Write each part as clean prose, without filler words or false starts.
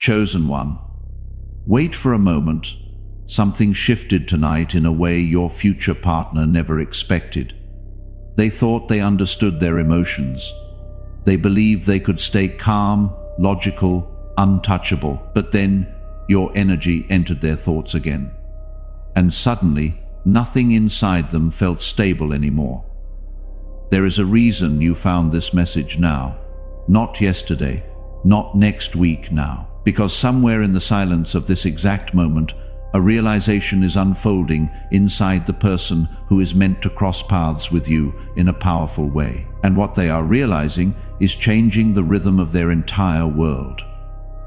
Chosen one, wait for a moment. Something shifted tonight in a way your future partner never expected. They thought they understood their emotions. They believed they could stay calm, logical, untouchable. But then your energy entered their thoughts again. And suddenly, nothing inside them felt stable anymore. There is a reason you found this message now, not yesterday, not next week now. Because somewhere in the silence of this exact moment, a realization is unfolding inside the person who is meant to cross paths with you in a powerful way. And what they are realizing is changing the rhythm of their entire world.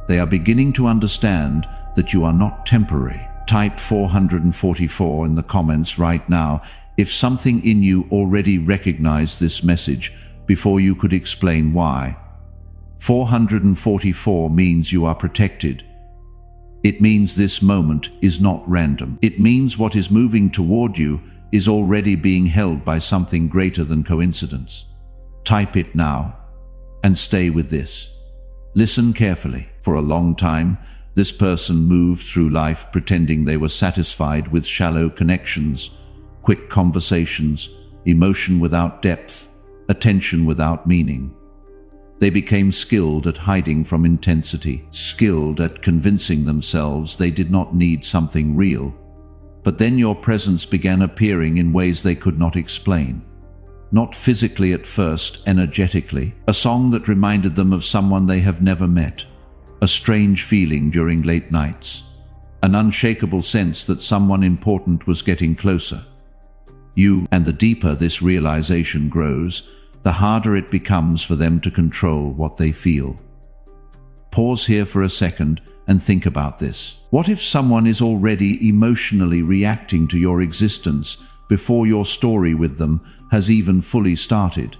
They are beginning to understand that you are not temporary. Type 444 in the comments right now if something in you already recognized this message before you could explain why. 444 means you are protected. It means this moment is not random. It means what is moving toward you is already being held by something greater than coincidence. Type it now and stay with this. Listen carefully. For a long time, this person moved through life pretending they were satisfied with shallow connections, quick conversations, emotion without depth, attention without meaning. They became skilled at hiding from intensity, skilled at convincing themselves they did not need something real. But then your presence began appearing in ways they could not explain. Not physically at first, energetically. A song that reminded them of someone they have never met. A strange feeling during late nights. An unshakable sense that someone important was getting closer. And the deeper this realization grows, the harder it becomes for them to control what they feel. Pause here for a second and think about this. What if someone is already emotionally reacting to your existence before your story with them has even fully started?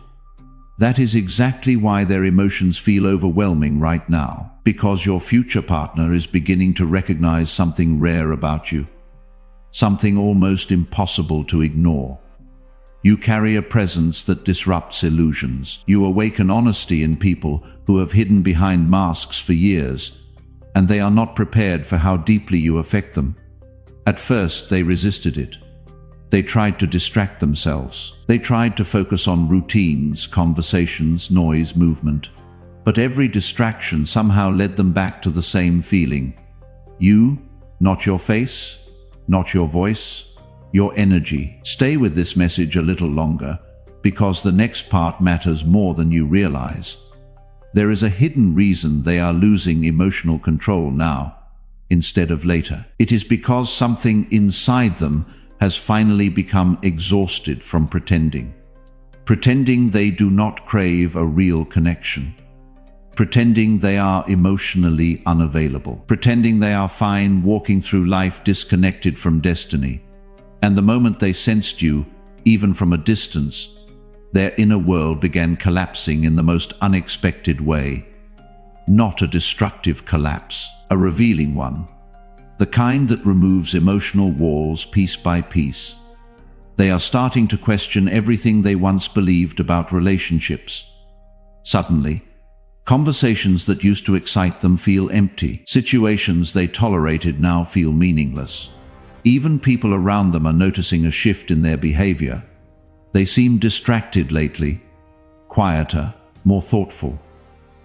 That is exactly why their emotions feel overwhelming right now, because your future partner is beginning to recognize something rare about you, something almost impossible to ignore. You carry a presence that disrupts illusions. You awaken honesty in people who have hidden behind masks for years, and they are not prepared for how deeply you affect them. At first, they resisted it. They tried to distract themselves. They tried to focus on routines, conversations, noise, movement. But every distraction somehow led them back to the same feeling. You, not your face, not your voice, your energy. Stay with this message a little longer, because the next part matters more than you realize. There is a hidden reason they are losing emotional control now, instead of later. It is because something inside them has finally become exhausted from pretending. Pretending they do not crave a real connection. Pretending they are emotionally unavailable. Pretending they are fine walking through life disconnected from destiny. And the moment they sensed you, even from a distance, their inner world began collapsing in the most unexpected way. Not a destructive collapse, a revealing one. The kind that removes emotional walls piece by piece. They are starting to question everything they once believed about relationships. Suddenly, conversations that used to excite them feel empty. Situations they tolerated now feel meaningless. Even people around them are noticing a shift in their behavior. They seem distracted lately, quieter, more thoughtful,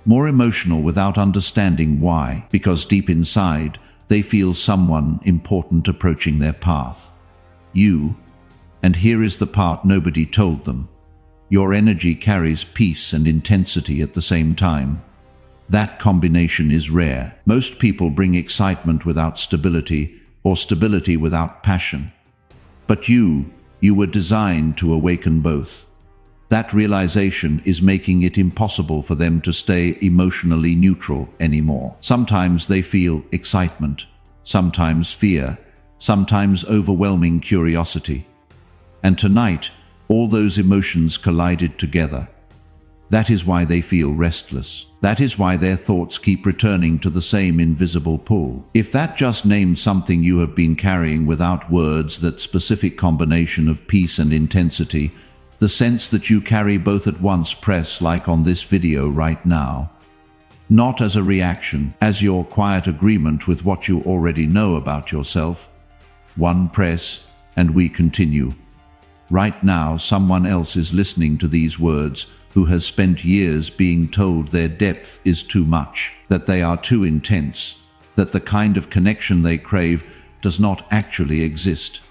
more emotional without understanding why, because deep inside, they feel someone important approaching their path. You, and here is the part nobody told them. Your energy carries peace and intensity at the same time. That combination is rare. Most people bring excitement without stability, or stability without passion. But you were designed to awaken both. That realization is making it impossible for them to stay emotionally neutral anymore. Sometimes they feel excitement, sometimes fear, sometimes overwhelming curiosity. And tonight, all those emotions collided together. That is why they feel restless. That is why their thoughts keep returning to the same invisible pull. If that just names something you have been carrying without words, that specific combination of peace and intensity, the sense that you carry both at once, press like on this video right now. not as a reaction, as your quiet agreement with what you already know about yourself. One press, and we continue. Right now, someone else is listening to these words who has spent years being told their depth is too much, that they are too intense, that the kind of connection they crave does not actually exist.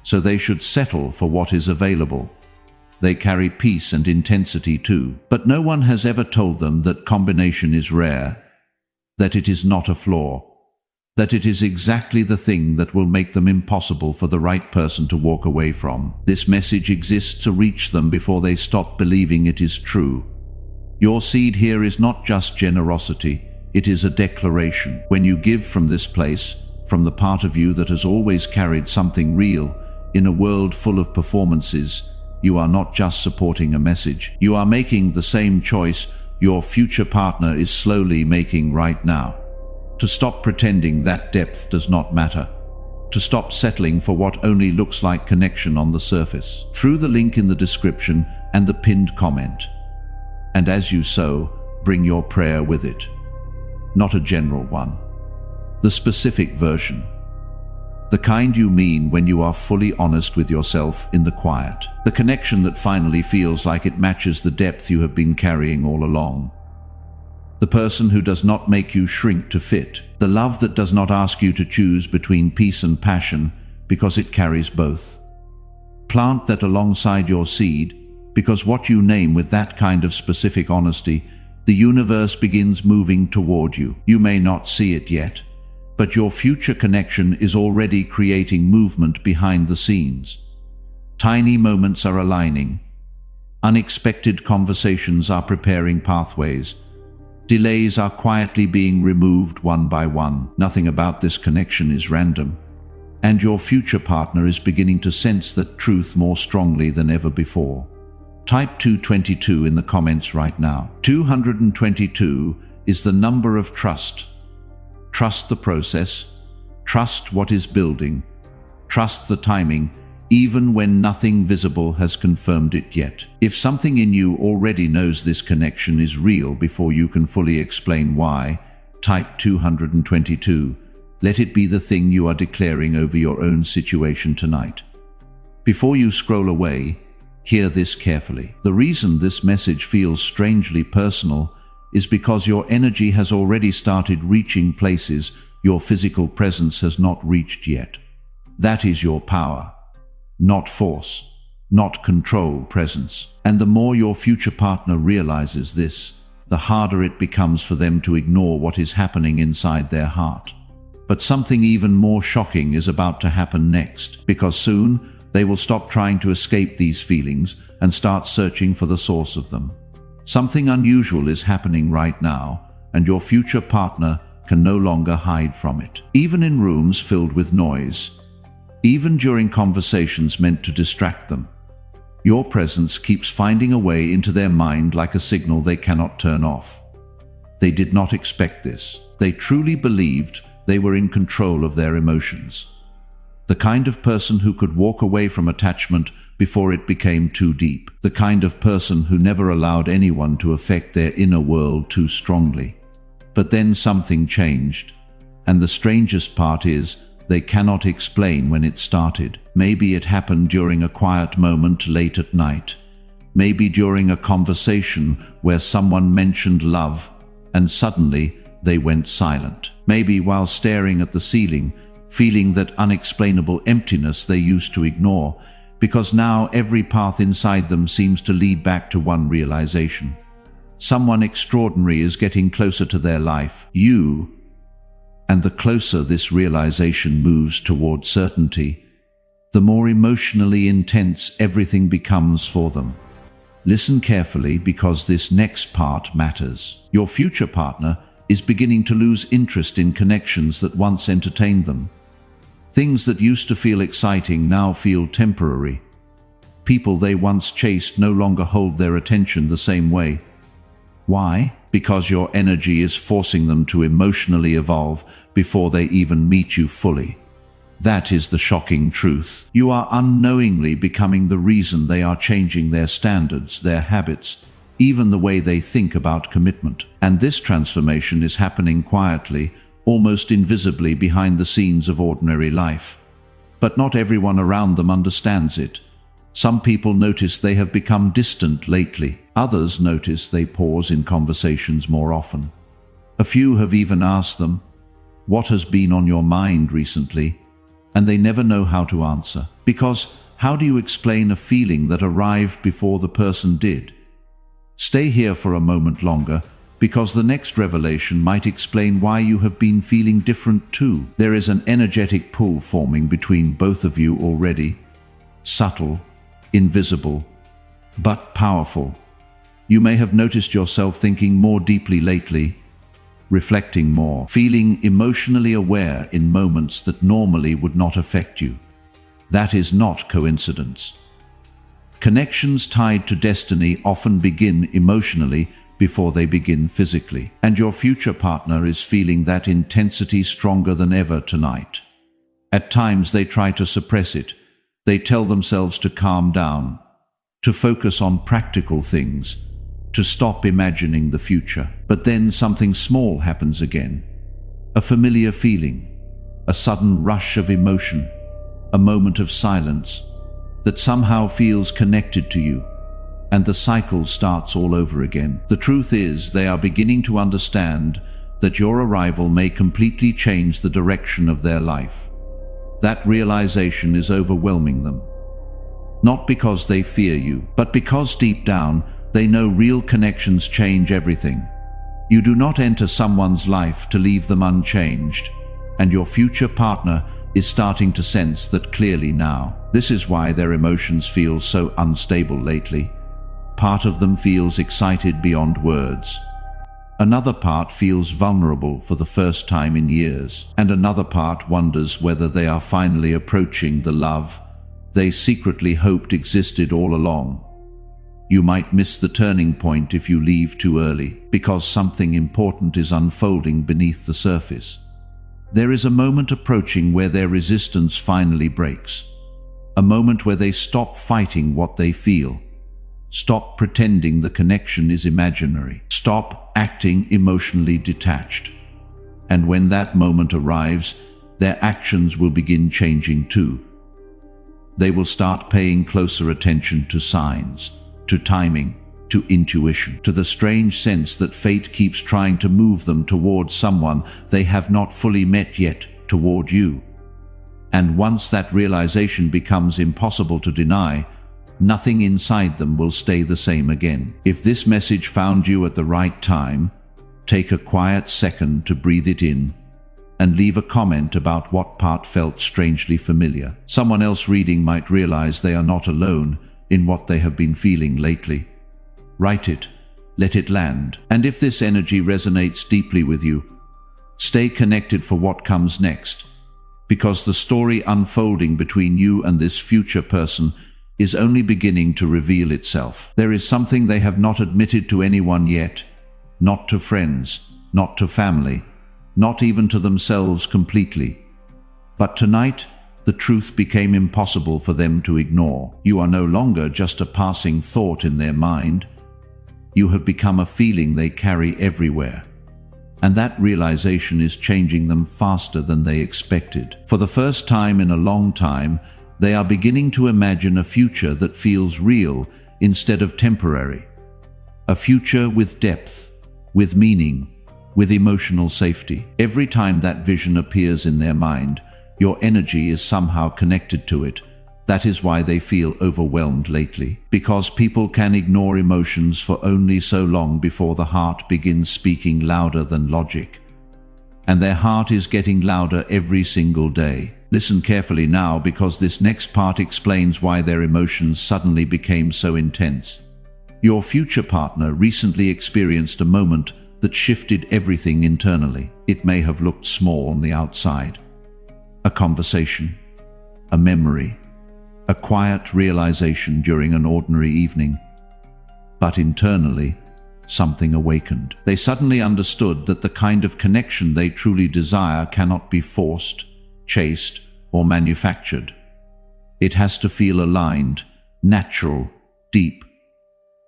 So they should settle for what is available. They carry peace and intensity too, but no one has ever told them that combination is rare, that it is not a flaw, that it is exactly the thing that will make them impossible for the right person to walk away from. This message exists to reach them before they stop believing it is true. Your seed here is not just generosity, it is a declaration. When you give from this place, from the part of you that has always carried something real, in a world full of performances, you are not just supporting a message. You are making the same choice your future partner is slowly making right now. To stop pretending that depth does not matter. To stop settling for what only looks like connection on the surface. Through the link in the description and the pinned comment. And as you sow, bring your prayer with it. Not a general one. The specific version. The kind you mean when you are fully honest with yourself in the quiet. The connection that finally feels like it matches the depth you have been carrying all along. The person who does not make you shrink to fit. The love that does not ask you to choose between peace and passion because it carries both. Plant that alongside your seed, because what you name with that kind of specific honesty, the universe begins moving toward you. You may not see it yet, but your future connection is already creating movement behind the scenes. Tiny moments are aligning. Unexpected conversations are preparing pathways. Delays are quietly being removed one by one. Nothing about this connection is random. And your future partner is beginning to sense that truth more strongly than ever before. Type 222 in the comments right now. 222 is the number of trust. Trust the process. Trust what is building. Trust the timing, even when nothing visible has confirmed it yet. If something in you already knows this connection is real before you can fully explain why, type 222. Let it be the thing you are declaring over your own situation tonight. Before you scroll away, hear this carefully. The reason this message feels strangely personal is because your energy has already started reaching places your physical presence has not reached yet. That is your power. Not force, not control, presence. And the more your future partner realizes this, the harder it becomes for them to ignore what is happening inside their heart. But something even more shocking is about to happen next, because soon they will stop trying to escape these feelings and start searching for the source of them. Something unusual is happening right now, and your future partner can no longer hide from it. Even in rooms filled with noise, even during conversations meant to distract them, your presence keeps finding a way into their mind like a signal they cannot turn off. They did not expect this. They truly believed they were in control of their emotions. The kind of person who could walk away from attachment before it became too deep. The kind of person who never allowed anyone to affect their inner world too strongly. But then something changed, and the strangest part is, they cannot explain when it started. Maybe it happened during a quiet moment late at night. Maybe during a conversation where someone mentioned love, and suddenly they went silent. Maybe while staring at the ceiling, feeling that unexplainable emptiness they used to ignore, because now every path inside them seems to lead back to one realization. Someone extraordinary is getting closer to their life, you. And the closer this realization moves toward certainty, the more emotionally intense everything becomes for them. Listen carefully, because this next part matters. Your future partner is beginning to lose interest in connections that once entertained them. Things that used to feel exciting now feel temporary. People they once chased no longer hold their attention the same way. Why? Because your energy is forcing them to emotionally evolve before they even meet you fully. That is the shocking truth. You are unknowingly becoming the reason they are changing their standards, their habits, even the way they think about commitment. And this transformation is happening quietly, almost invisibly behind the scenes of ordinary life. But not everyone around them understands it. Some people notice they have become distant lately. Others notice they pause in conversations more often. A few have even asked them, "What has been on your mind recently?" And they never know how to answer. Because how do you explain a feeling that arrived before the person did? Stay here for a moment longer, because the next revelation might explain why you have been feeling different too. There is an energetic pull forming between both of you already. Subtle, invisible, but powerful. You may have noticed yourself thinking more deeply lately, reflecting more, feeling emotionally aware in moments that normally would not affect you. That is not coincidence. Connections tied to destiny often begin emotionally before they begin physically, and your future partner is feeling that intensity stronger than ever tonight. At times they try to suppress it. They tell themselves to calm down, to focus on practical things, to stop imagining the future. But then something small happens again. A familiar feeling, a sudden rush of emotion, a moment of silence that somehow feels connected to you, and the cycle starts all over again. The truth is, they are beginning to understand that your arrival may completely change the direction of their life. That realization is overwhelming them. Not because they fear you, but because deep down, they know real connections change everything. You do not enter someone's life to leave them unchanged, and your future partner is starting to sense that clearly now. This is why their emotions feel so unstable lately. Part of them feels excited beyond words. Another part feels vulnerable for the first time in years, and another part wonders whether they are finally approaching the love they secretly hoped existed all along. You might miss the turning point if you leave too early, because something important is unfolding beneath the surface. There is a moment approaching where their resistance finally breaks. A moment where they stop fighting what they feel. Stop pretending the connection is imaginary. Stop acting emotionally detached. And when that moment arrives, their actions will begin changing too. They will start paying closer attention to signs, to timing, to intuition, to the strange sense that fate keeps trying to move them towards someone they have not fully met yet, toward you. And once that realization becomes impossible to deny, nothing inside them will stay the same again. If this message found you at the right time, take a quiet second to breathe it in and leave a comment about what part felt strangely familiar. Someone else reading might realize they are not alone in what they have been feeling lately. Write it, let it land. And if this energy resonates deeply with you, stay connected for what comes next, because the story unfolding between you and this future person is only beginning to reveal itself. There is something they have not admitted to anyone yet, not to friends, not to family, not even to themselves completely. But tonight, the truth became impossible for them to ignore. You are no longer just a passing thought in their mind. You have become a feeling they carry everywhere. And that realization is changing them faster than they expected. For the first time in a long time, they are beginning to imagine a future that feels real instead of temporary. A future with depth, with meaning, with emotional safety. Every time that vision appears in their mind, your energy is somehow connected to it. That is why they feel overwhelmed lately. Because people can ignore emotions for only so long before the heart begins speaking louder than logic. And their heart is getting louder every single day. Listen carefully now, because this next part explains why their emotions suddenly became so intense. Your future partner recently experienced a moment that shifted everything internally. It may have looked small on the outside. A conversation, a memory, a quiet realization during an ordinary evening. But internally, something awakened. They suddenly understood that the kind of connection they truly desire cannot be forced, chased, or manufactured. It has to feel aligned, natural, deep.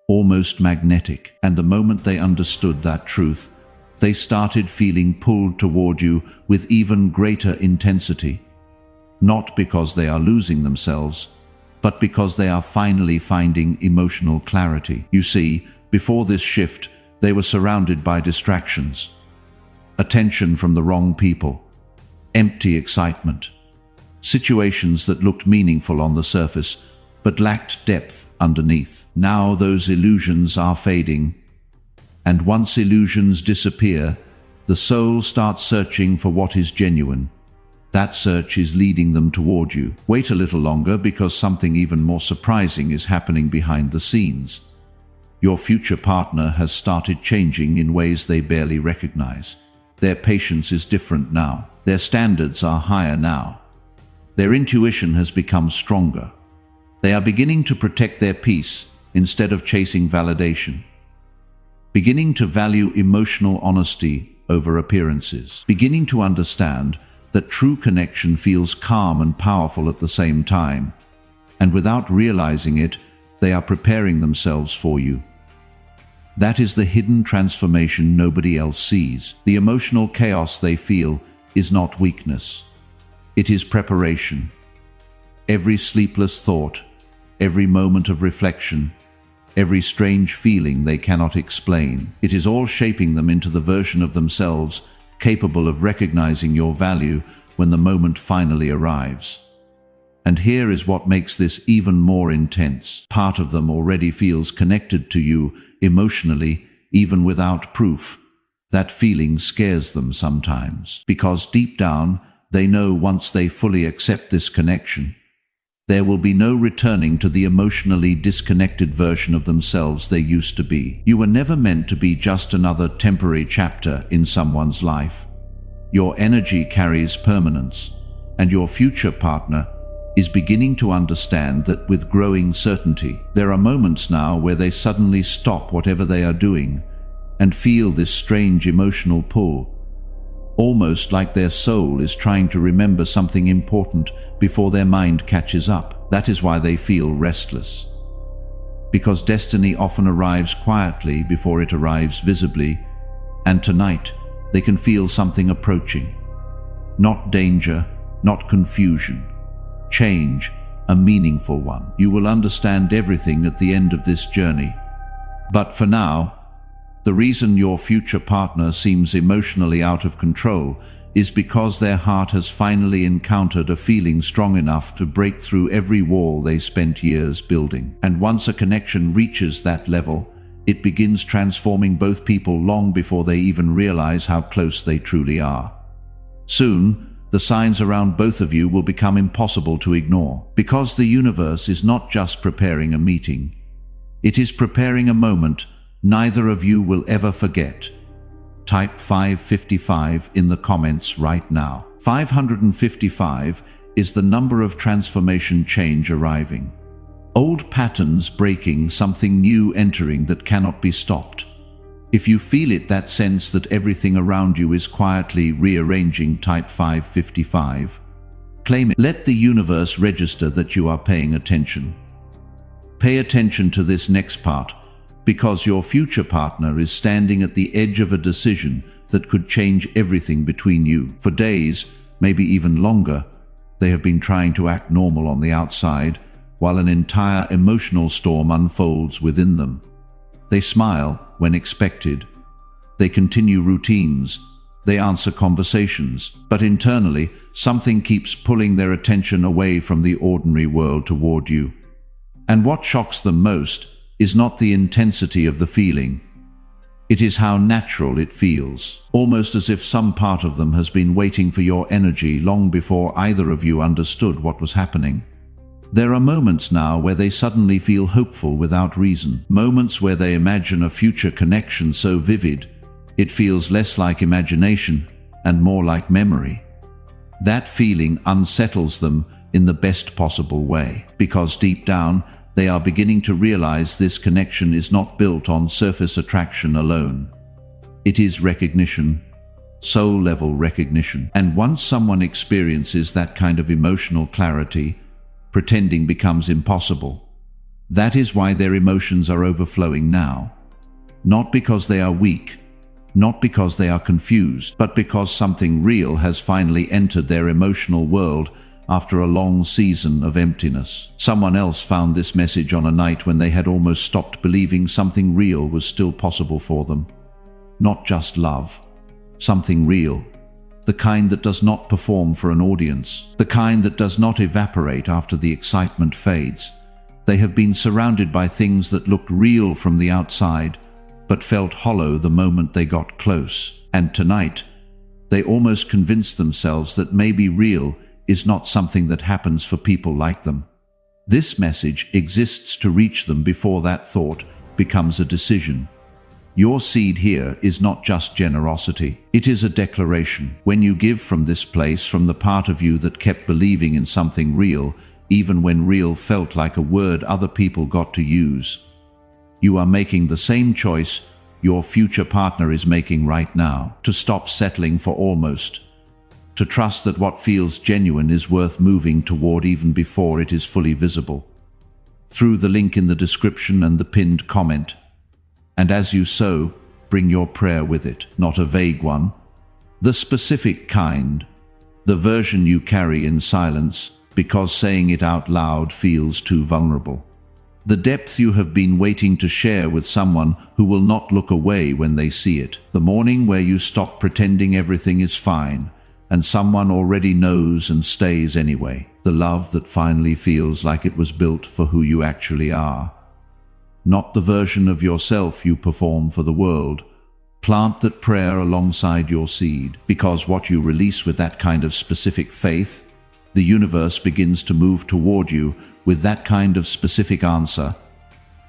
almost magnetic. And the moment they understood that truth, they started feeling pulled toward you with even greater intensity. Not because they are losing themselves, but because they are finally finding emotional clarity. You see, before this shift, they were surrounded by distractions. Attention from the wrong people, empty excitement, situations that looked meaningful on the surface, but lacked depth underneath. Now those illusions are fading, and once illusions disappear, the soul starts searching for what is genuine. That search is leading them toward you. Wait a little longer, because something even more surprising is happening behind the scenes. Your future partner has started changing in ways they barely recognize. Their patience is different now. Their standards are higher now. Their intuition has become stronger. They are beginning to protect their peace instead of chasing validation. Beginning to value emotional honesty over appearances. Beginning to understand that true connection feels calm and powerful at the same time. And without realizing it, they are preparing themselves for you. That is the hidden transformation nobody else sees. The emotional chaos they feel is not weakness. It is preparation. Every sleepless thought, every moment of reflection, every strange feeling they cannot explain, it is all shaping them into the version of themselves capable of recognizing your value when the moment finally arrives. And here is what makes this even more intense. Part of them already feels connected to you emotionally, even without proof. That feeling scares them sometimes, because deep down, they know once they fully accept this connection, there will be no returning to the emotionally disconnected version of themselves they used to be. You were never meant to be just another temporary chapter in someone's life. Your energy carries permanence, and your future partner is beginning to understand that with growing certainty. There are moments now where they suddenly stop whatever they are doing and feel this strange emotional pull, almost like their soul is trying to remember something important before their mind catches up. That is why they feel restless. Because destiny often arrives quietly before it arrives visibly, and tonight they can feel something approaching. Not danger, not confusion. Change, a meaningful one. You will understand everything at the end of this journey. But for now, the reason your future partner seems emotionally out of control is because their heart has finally encountered a feeling strong enough to break through every wall they spent years building. And once a connection reaches that level, it begins transforming both people long before they even realize how close they truly are. Soon, the signs around both of you will become impossible to ignore, because the universe is not just preparing a meeting. It is preparing a moment neither of you will ever forget. Type 555 in the comments right now. 555 is the number of transformation change arriving. Old patterns breaking, something new entering that cannot be stopped. If you feel it, that sense that everything around you is quietly rearranging, type 555. Claim it. Let the universe register that you are paying attention. Pay attention to this next part, because your future partner is standing at the edge of a decision that could change everything between you. For days, maybe even longer, they have been trying to act normal on the outside, while an entire emotional storm unfolds within them. They smile when expected. They continue routines. They answer conversations. But internally, something keeps pulling their attention away from the ordinary world toward you. And what shocks them most is not the intensity of the feeling. It is how natural it feels, almost as if some part of them has been waiting for your energy long before either of you understood what was happening. There are moments now where they suddenly feel hopeful without reason. Moments where they imagine a future connection so vivid, it feels less like imagination and more like memory. That feeling unsettles them in the best possible way, because deep down, they are beginning to realize this connection is not built on surface attraction alone. It is recognition, soul-level recognition. And once someone experiences that kind of emotional clarity, pretending becomes impossible. That is why their emotions are overflowing now. Not because they are weak, not because they are confused, but because something real has finally entered their emotional world after a long season of emptiness. Someone else found this message on a night when they had almost stopped believing something real was still possible for them. Not just love. Something real. The kind that does not perform for an audience. The kind that does not evaporate after the excitement fades. They have been surrounded by things that looked real from the outside, but felt hollow the moment they got close. And tonight, they almost convinced themselves that maybe real is not something that happens for people like them. This message exists to reach them before that thought becomes a decision. Your seed here is not just generosity. It is a declaration. When you give from this place, from the part of you that kept believing in something real, even when real felt like a word other people got to use, you are making the same choice your future partner is making right now, to stop settling for almost, to trust that what feels genuine is worth moving toward even before it is fully visible. Through the link in the description and the pinned comment. And as you sow, bring your prayer with it, not a vague one, the specific kind, the version you carry in silence because saying it out loud feels too vulnerable. The depth you have been waiting to share with someone who will not look away when they see it. The morning where you stop pretending everything is fine, and someone already knows and stays anyway. The love that finally feels like it was built for who you actually are. Not the version of yourself you perform for the world. Plant that prayer alongside your seed, because what you release with that kind of specific faith, the universe begins to move toward you with that kind of specific answer.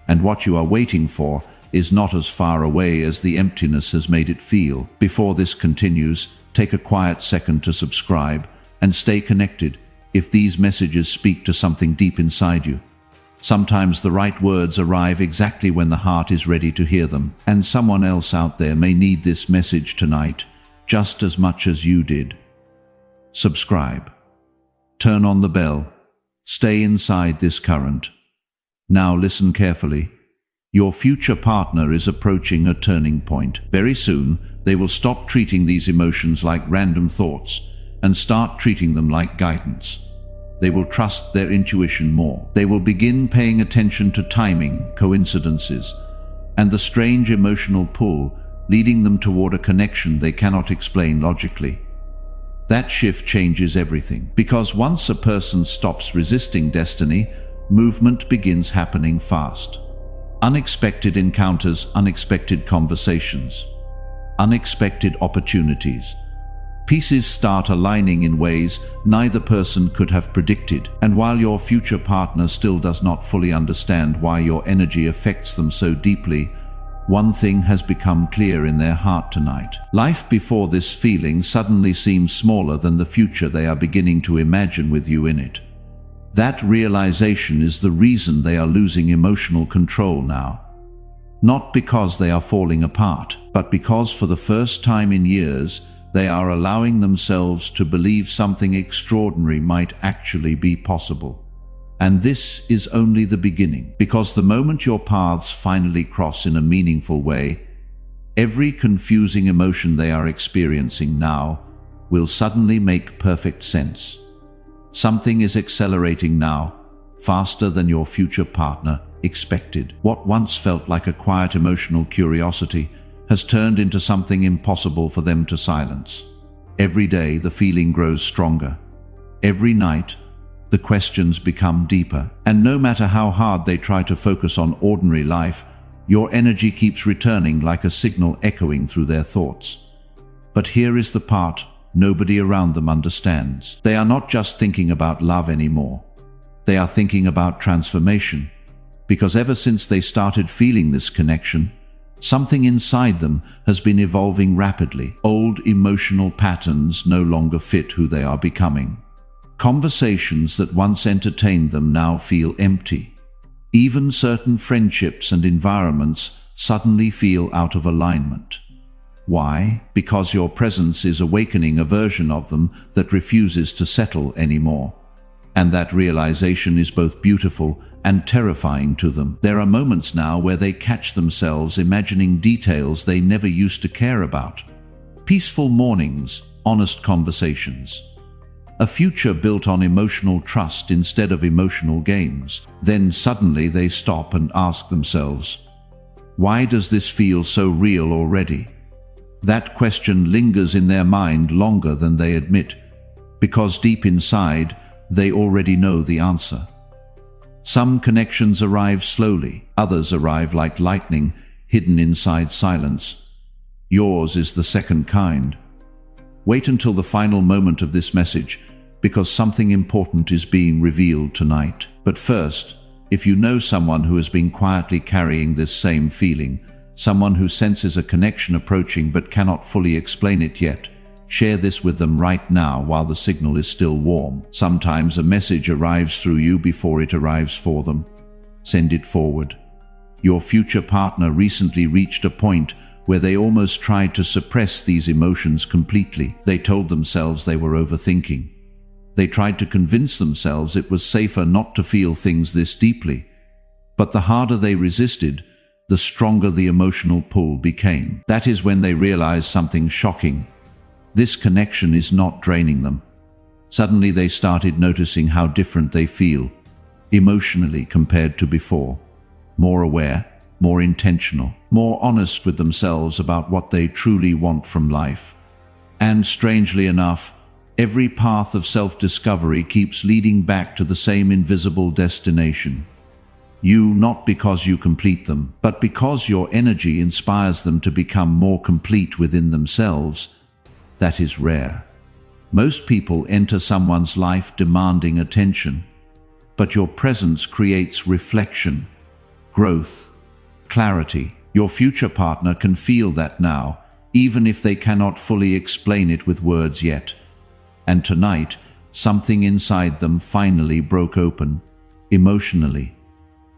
And what you are waiting for is not as far away as the emptiness has made it feel. Before this continues, take a quiet second to subscribe and stay connected if these messages speak to something deep inside you. Sometimes the right words arrive exactly when the heart is ready to hear them, and someone else out there may need this message tonight just as much as you did. Subscribe. Turn on the bell. Stay inside this current. Now listen carefully. Your future partner is approaching a turning point. Very soon, they will stop treating these emotions like random thoughts and start treating them like guidance. They will trust their intuition more. They will begin paying attention to timing, coincidences, and the strange emotional pull leading them toward a connection they cannot explain logically. That shift changes everything, because once a person stops resisting destiny, movement begins happening fast. Unexpected encounters, unexpected conversations, unexpected opportunities. Pieces start aligning in ways neither person could have predicted, and while your future partner still does not fully understand why your energy affects them so deeply, one thing has become clear in their heart tonight. Life before this feeling suddenly seems smaller than the future they are beginning to imagine with you in it. That realization is the reason they are losing emotional control now. Not because they are falling apart, but because for the first time in years, they are allowing themselves to believe something extraordinary might actually be possible. And this is only the beginning, because the moment your paths finally cross in a meaningful way, every confusing emotion they are experiencing now will suddenly make perfect sense. Something is accelerating now, faster than your future partner expected. What once felt like a quiet emotional curiosity has turned into something impossible for them to silence. Every day the feeling grows stronger. Every night the questions become deeper. And no matter how hard they try to focus on ordinary life, your energy keeps returning like a signal echoing through their thoughts. But here is the part nobody around them understands. They are not just thinking about love anymore. They are thinking about transformation. Because ever since they started feeling this connection, something inside them has been evolving rapidly. Old emotional patterns no longer fit who they are becoming. Conversations that once entertained them now feel empty. Even certain friendships and environments suddenly feel out of alignment. Why? Because your presence is awakening a version of them that refuses to settle anymore. And that realization is both beautiful and terrifying to them. There are moments now where they catch themselves imagining details they never used to care about. Peaceful mornings, honest conversations. A future built on emotional trust instead of emotional games. Then suddenly they stop and ask themselves, why does this feel so real already? That question lingers in their mind longer than they admit, because deep inside, they already know the answer. Some connections arrive slowly, others arrive like lightning, hidden inside silence. Yours is the second kind. Wait until the final moment of this message, because something important is being revealed tonight. But first, if you know someone who has been quietly carrying this same feeling, someone who senses a connection approaching but cannot fully explain it yet, share this with them right now while the signal is still warm. Sometimes a message arrives through you before it arrives for them. Send it forward. Your future partner recently reached a point where they almost tried to suppress these emotions completely. They told themselves they were overthinking. They tried to convince themselves it was safer not to feel things this deeply. But the harder they resisted, the stronger the emotional pull became. That is when they realized something shocking. This connection is not draining them. Suddenly they started noticing how different they feel, emotionally compared to before. More aware, more intentional, more honest with themselves about what they truly want from life. And strangely enough, every path of self-discovery keeps leading back to the same invisible destination. You, not because you complete them, but because your energy inspires them to become more complete within themselves. That is rare. Most people enter someone's life demanding attention, but your presence creates reflection, growth, clarity. Your future partner can feel that now, even if they cannot fully explain it with words yet. And tonight, something inside them finally broke open, emotionally.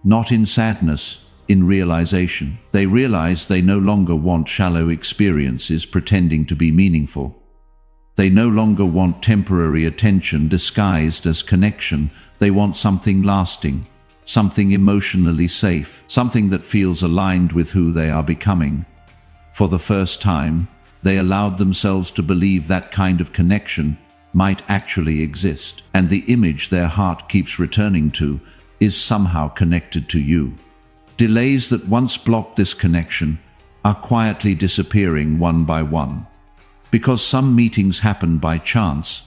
Not in sadness, in realization. They realize they no longer want shallow experiences pretending to be meaningful. They no longer want temporary attention disguised as connection. They want something lasting, something emotionally safe, something that feels aligned with who they are becoming. For the first time, they allowed themselves to believe that kind of connection might actually exist, and the image their heart keeps returning to is somehow connected to you. Delays that once blocked this connection are quietly disappearing one by one, because some meetings happen by chance,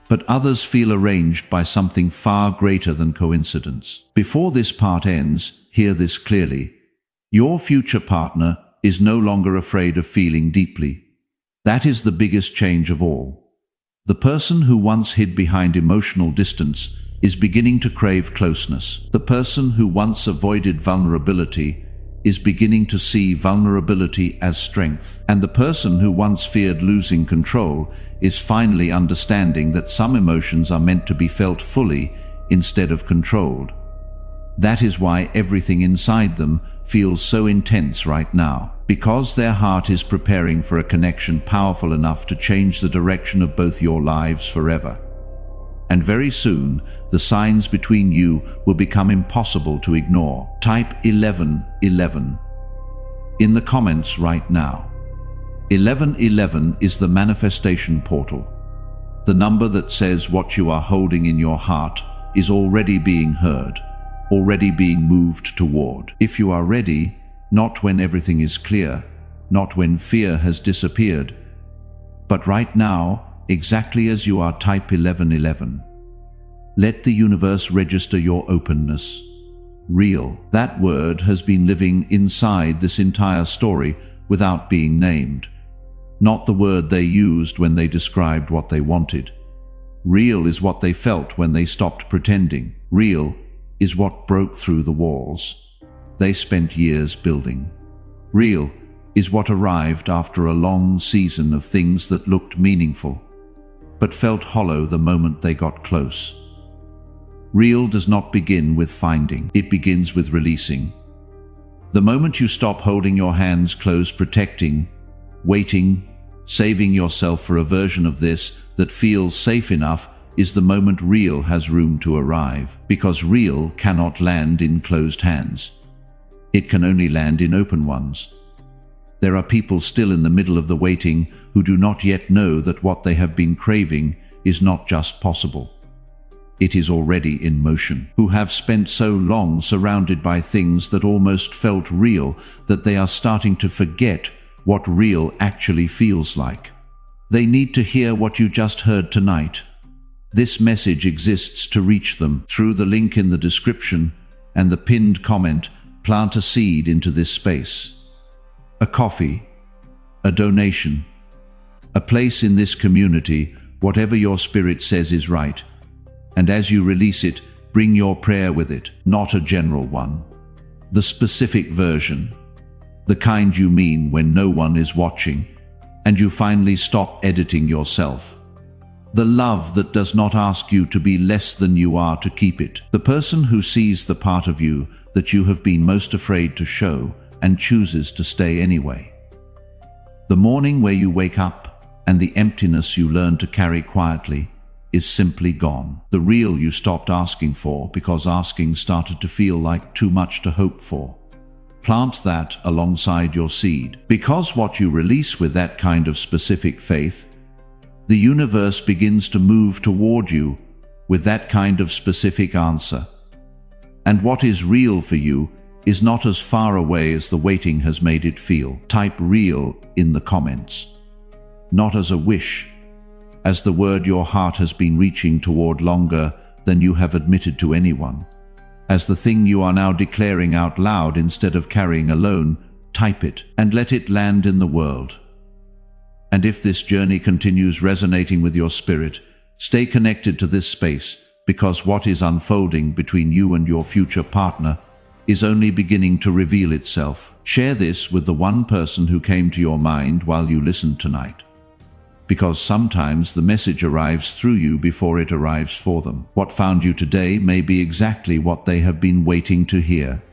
but others feel arranged by something far greater than coincidence. Before this part ends, hear this clearly. Your future partner is no longer afraid of feeling deeply. That is the biggest change of all. The person who once hid behind emotional distance is beginning to crave closeness. The person who once avoided vulnerability is beginning to see vulnerability as strength. And the person who once feared losing control is finally understanding that some emotions are meant to be felt fully instead of controlled. That is why everything inside them feels so intense right now, because their heart is preparing for a connection powerful enough to change the direction of both your lives forever. And very soon, the signs between you will become impossible to ignore. Type 1111 in the comments right now. 1111 is the manifestation portal. The number that says what you are holding in your heart is already being heard, already being moved toward. If you are ready, not when everything is clear, not when fear has disappeared, but right now, exactly as you are, type 1111. Let the universe register your openness. Real. That word has been living inside this entire story without being named. Not the word they used when they described what they wanted. Real is what they felt when they stopped pretending. Real is what broke through the walls they spent years building. Real is what arrived after a long season of things that looked meaningful, but felt hollow the moment they got close. Real does not begin with finding, it begins with releasing. The moment you stop holding your hands closed, protecting, waiting, saving yourself for a version of this that feels safe enough is the moment real has room to arrive, because real cannot land in closed hands. It can only land in open ones. There are people still in the middle of the waiting who do not yet know that what they have been craving is not just possible. It is already in motion, who have spent so long surrounded by things that almost felt real that they are starting to forget what real actually feels like. They need to hear what you just heard tonight. This message exists to reach them through the link in the description and the pinned comment. Plant a seed into this space. A coffee, a donation, a place in this community, whatever your spirit says is right. And as you release it, bring your prayer with it, not a general one. The specific version, the kind you mean when no one is watching, and you finally stop editing yourself. The love that does not ask you to be less than you are to keep it. The person who sees the part of you that you have been most afraid to show and chooses to stay anyway. The morning where you wake up and the emptiness you learn to carry quietly is simply gone. The real you stopped asking for because asking started to feel like too much to hope for. Plant that alongside your seed, because what you release with that kind of specific faith, the universe begins to move toward you with that kind of specific answer. And what is real for you is not as far away as the waiting has made it feel. Type real in the comments. Not as a wish, as the word your heart has been reaching toward longer than you have admitted to anyone. As the thing you are now declaring out loud instead of carrying alone. Type it and let it land in the world. And if this journey continues resonating with your spirit, stay connected to this space, because what is unfolding between you and your future partner is only beginning to reveal itself. Share this with the one person who came to your mind while you listened tonight, because sometimes the message arrives through you before it arrives for them. What found you today may be exactly what they have been waiting to hear.